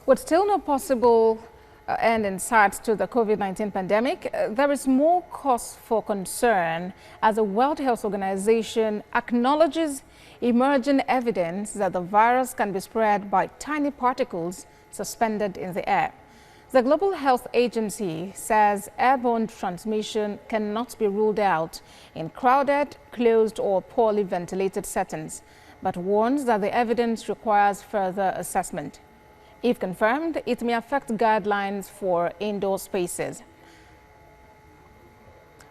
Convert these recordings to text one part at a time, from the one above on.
With still no possible end in sight to the COVID-19 pandemic, there is more cause for concern as the World Health Organization acknowledges emerging evidence that the virus can be spread by tiny particles suspended in the air. The Global Health Agency says airborne transmission cannot be ruled out in crowded, closed or poorly ventilated settings, but warns that the evidence requires further assessment. If confirmed, it may affect guidelines for indoor spaces.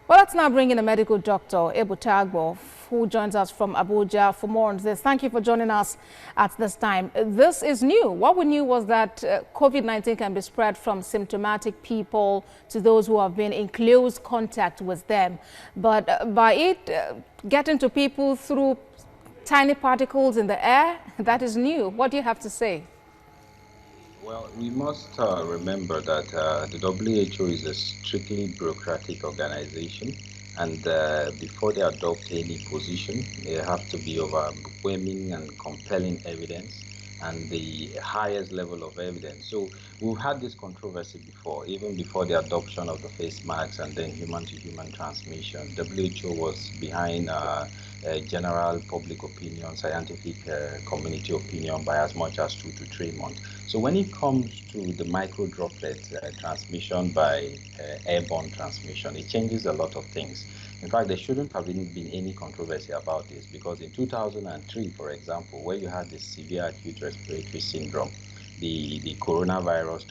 Well, let's now bring in a medical doctor, Ebuta Agbor, who joins us from Abuja for more on this. Thank you for joining us at this time. This is new. What we knew was that COVID-19 can be spread from symptomatic people to those who have been in close contact with them. But by it getting to people through tiny particles in the air, that is new. What do you have to say? Well, we must remember that the WHO is a strictly bureaucratic organization, and before they adopt any position, they have to be overwhelming and compelling evidence and the highest level of evidence. So we've had this controversy before, even before the adoption of the face masks and then human-to-human transmission. WHO was behind general public opinion, scientific community opinion by as much as 2 to 3 months. So when it comes to the micro droplet transmission by airborne transmission, it changes a lot of things. In fact, there shouldn't have been any controversy about this, because in 2003, for example, where you had the severe acute respiratory syndrome, the coronavirus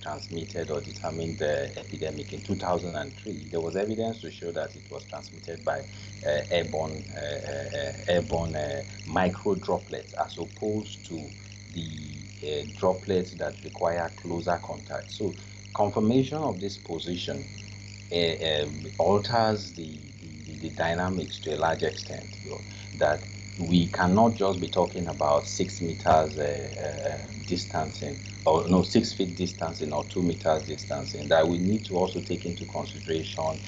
transmitted or determined the epidemic in 2003, there was evidence to show that it was transmitted by airborne micro droplets, as opposed to the droplets that require closer contact. So confirmation of this position alters the dynamics to a large extent, that we cannot just be talking about 6 meters distancing, or no, 6 feet distancing or 2 meters distancing, that we need to also take into consideration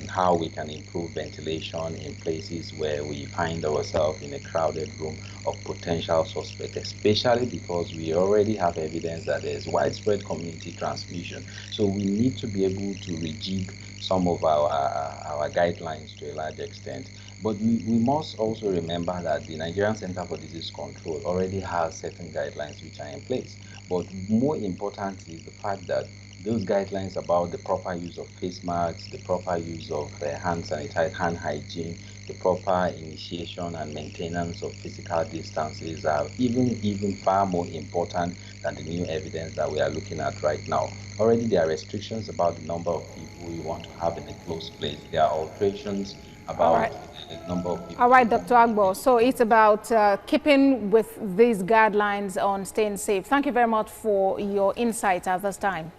how we can improve ventilation in places where we find ourselves in a crowded room of potential suspect, especially because we already have evidence that there is widespread community transmission. So we need to be able to rejig some of our guidelines to a large extent. But we must also remember that the Nigerian Center for Disease Control already has certain guidelines which are in place. But more important is the fact that those guidelines about the proper use of face masks, the proper use of hand sanitizer, hand hygiene, the proper initiation and maintenance of physical distances are even far more important than the new evidence that we are looking at right now. Already there are restrictions about the number of people we want to have in a closed place. There are alterations about the number of people. All right, Dr. Agbor. So it's about keeping with these guidelines on staying safe. Thank you very much for your insights at this time.